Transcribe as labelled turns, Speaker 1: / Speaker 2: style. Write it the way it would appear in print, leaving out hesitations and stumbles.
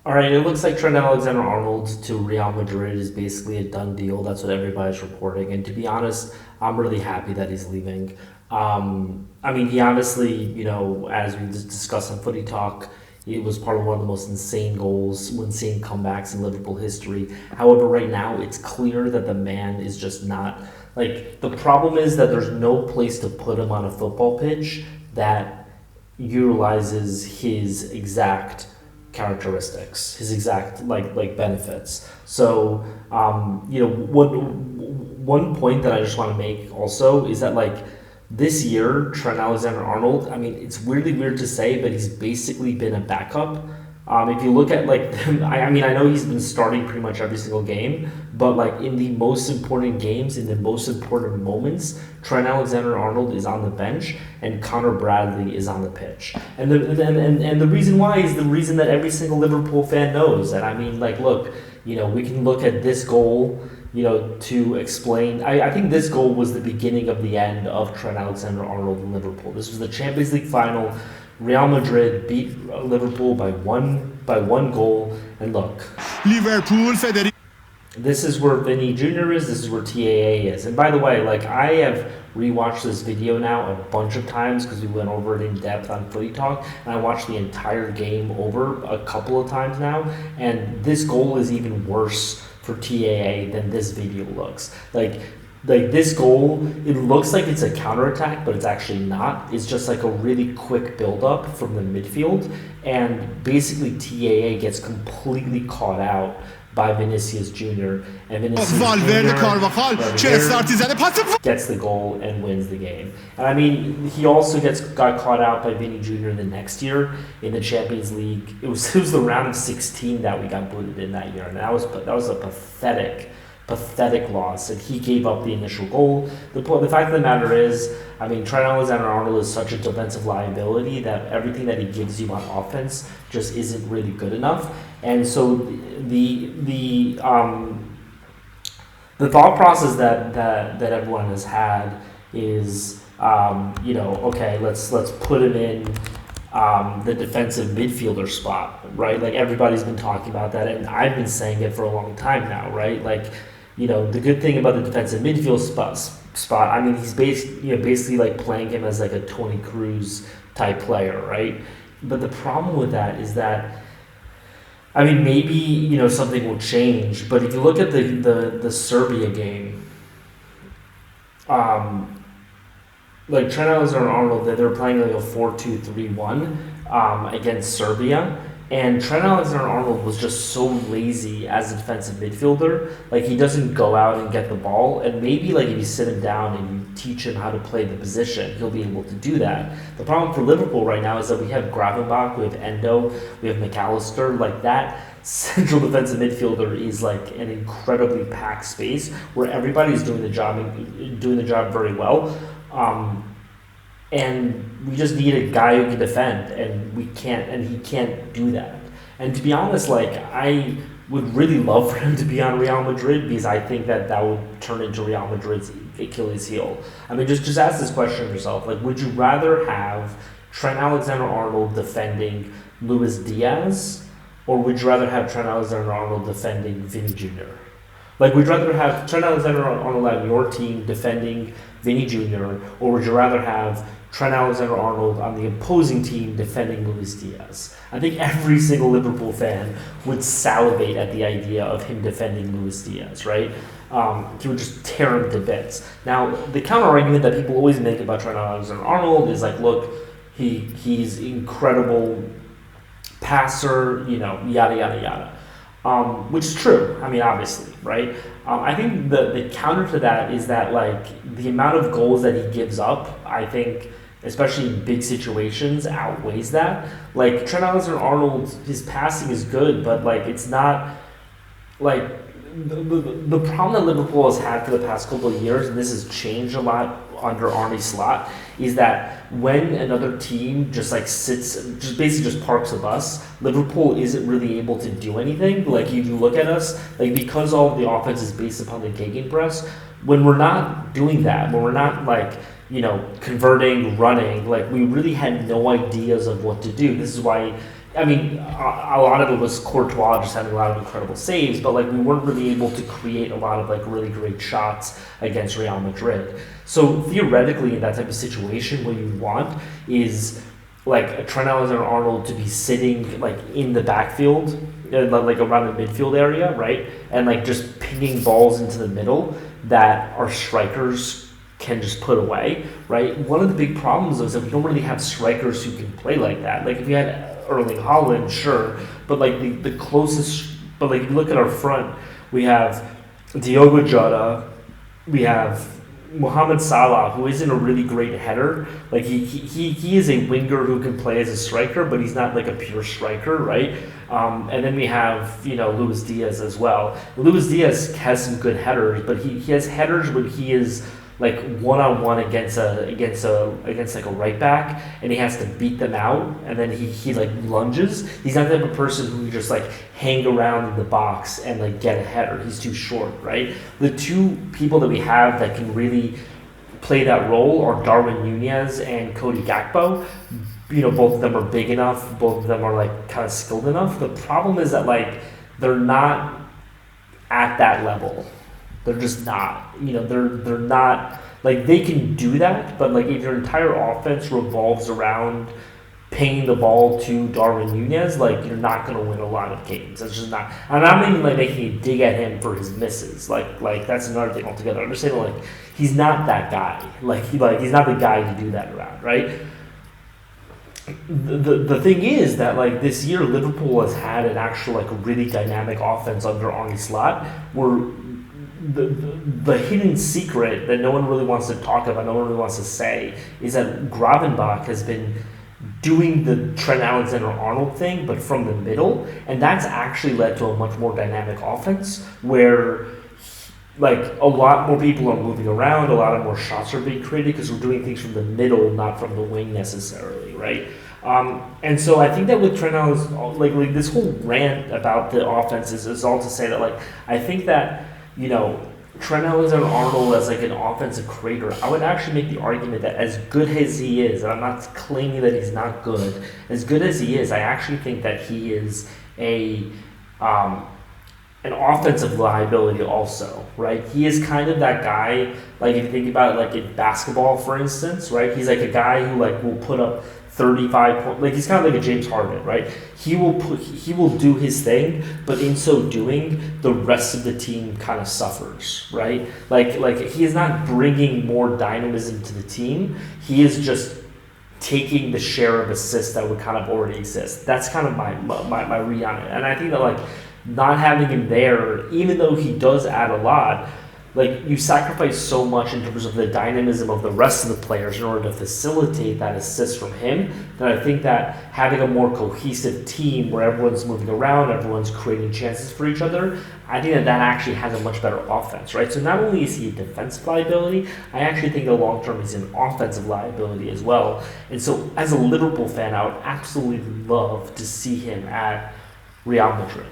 Speaker 1: All right, it looks like Trent Alexander-Arnold to Real Madrid is basically a done deal. That's what everybody's reporting. And to be honest, I'm really happy that he's leaving. I mean, he honestly, as we just discussed on Footy Talk, it was part of one of the most insane goals, insane comebacks in Liverpool history. However, right now, it's clear that the man is just not. Like, the problem is that there's no place to put him on a football pitch that utilizes his exact characteristics, his exact like benefits. So one point that I just want to make also is that like this year Trent Alexander-Arnold, I mean it's really weird to say, but he's basically been a backup. If you look at like, I mean, I know he's been starting pretty much every single game, but like in the most important games, in the most important moments, Trent Alexander-Arnold is on the bench and Connor Bradley is on the pitch. And the reason why is the reason that every single Liverpool fan knows. And I mean, like, look, we can look at this goal, to explain. I think this goal was the beginning of the end of Trent Alexander-Arnold in Liverpool. This was the Champions League final. Real Madrid beat Liverpool by one goal, and look,
Speaker 2: Liverpool Federico.
Speaker 1: this is where Vinny Jr. is. This is where TAA is. And by the way, like I have rewatched this video now a bunch of times because we went over it in depth on Footy Talk, and I watched the entire game over a couple of times now. And this goal is even worse for TAA than this video looks. Like this goal, it looks like it's a counterattack, but it's actually not. It's just like a really quick build-up from the midfield, and basically TAA gets completely caught out by Vinicius Jr. And Vinicius Jr. gets the goal and wins the game. And I mean, he also got caught out by Vinny Jr. the next year in the Champions League. It was the round of 16 that we got booted in that year, and that was a pathetic loss, and he gave up the initial goal. The fact of the matter is, I mean, Trent Alexander-Arnold is such a defensive liability that everything that he gives you on offense just isn't really good enough. And so the thought process that everyone has had is, okay, let's put him in the defensive midfielder spot, right? Like everybody's been talking about that, and I've been saying it for a long time now, right? Like, the good thing about the defensive midfield spot, I mean, he's basically like playing him as like a Toni Kroos type player, right? But the problem with that is that, I mean, maybe something will change, but if you look at the Serbia game, like Trent Alexander-Arnold, they're playing like a 4-2-3-1 against Serbia. And Trent Alexander-Arnold was just so lazy as a defensive midfielder. Like, he doesn't go out and get the ball. And maybe, like, if you sit him down and you teach him how to play the position, he'll be able to do that. The problem for Liverpool right now is that we have Gravenbach, we have Endo, we have McAllister. Like, that central defensive midfielder is, like, an incredibly packed space where everybody's doing the job very well. And we just need a guy who can defend, and he can't do that. And to be honest, like, I would really love for him to be on Real Madrid, because I think that would turn into Real Madrid's Achilles heel. I mean, just ask this question yourself. Like, would you rather have Trent Alexander-Arnold defending Luis Diaz, or would you rather have Trent Alexander-Arnold defending Vinny Jr.? Like, would you rather have Trent Alexander-Arnold on your team defending Vinny Jr., or would you rather have Trent Alexander-Arnold on the opposing team defending Luis Diaz? I think every single Liverpool fan would salivate at the idea of him defending Luis Diaz, right? He would just tear him to bits. Now, the counter-argument that people always make about Trent Alexander-Arnold is like, look, he's incredible passer, yada, yada, yada. Which is true. I mean, obviously, right? I think the counter to that is that, like, the amount of goals that he gives up, I think, especially in big situations, outweighs that. Like, Trent Alexander-Arnold, his passing is good, but, like, it's not, like, the problem that Liverpool has had for the past couple of years, and this has changed a lot under Arne Slot, is that when another team just basically parks a bus, Liverpool isn't really able to do anything. Like, if you look at us, like, because all of the offense is based upon the gegenpress, when we're not doing that, when we're not, like, converting, running, like, we really had no ideas of what to do. This is why, I mean, a lot of it was Courtois just having a lot of incredible saves, but like we weren't really able to create a lot of like really great shots against Real Madrid. So theoretically, in that type of situation, what you want is like a Trent Alexander-Arnold to be sitting like in the backfield, like around the midfield area, right, and like just pinging balls into the middle that our strikers can just put away, right? One of the big problems is that we don't really have strikers who can play like that. Like if we had Erling Haaland, sure, but like the closest, but like if you look at our front, we have Diogo Jota, we have Mohamed Salah, who isn't a really great header. Like he is a winger who can play as a striker, but he's not like a pure striker, right? And then we have Luis Diaz as well. Luis Diaz has some good headers, but he has headers when he is like one-on-one against like a right back, and he has to beat them out, and then he like lunges. He's not the type of person who can just like hang around in the box and like get a header. He's too short, right? The two people that we have that can really play that role are Darwin Nunez and Cody Gakpo. Both of them are big enough. Both of them are like kind of skilled enough. The problem is that like they're not at that level. They're just not. They're not like they can do that, but like if your entire offense revolves around paying the ball to Darwin Nunez, like you're not going to win a lot of games. That's just not. And I'm not even like making a dig at him for his misses. Like that's another thing altogether. I'm just saying like he's not that guy. He's not the guy to do that around, right? The thing is that like this year Liverpool has had an actual like really dynamic offense under Arne Slot, where the hidden secret that no one really wants to talk about, no one really wants to say, is that Gravenbach has been doing the Trent Alexander-Arnold thing, but from the middle, and that's actually led to a much more dynamic offense where like a lot more people are moving around, a lot of more shots are being created because we're doing things from the middle, not from the wing necessarily, right? And so I think that with Trent Alexander, like this whole rant about the offense is all to say that like I think that Trent Alexander-Arnold as like an offensive creator, I would actually make the argument that as good as he is, and I'm not claiming that he's not good, as good as he is, I actually think that he is an offensive liability also, right? He is kind of that guy, like if you think about it like in basketball, for instance, right? He's like a guy who like will put up 35 points, like he's kind of like a James Harden, right? He will do his thing, but in so doing, the rest of the team kind of suffers, right? Like he is not bringing more dynamism to the team. He is just taking the share of assists that would kind of already exist. That's kind of my read on it, and I think that like not having him there, even though he does add a lot, like you sacrifice so much in terms of the dynamism of the rest of the players in order to facilitate that assist from him, that I think that having a more cohesive team where everyone's moving around, everyone's creating chances for each other, I think that actually has a much better offense, right? So not only is he a defensive liability, I actually think that long term he's an offensive liability as well. And so as a Liverpool fan, I would absolutely love to see him at Real Madrid.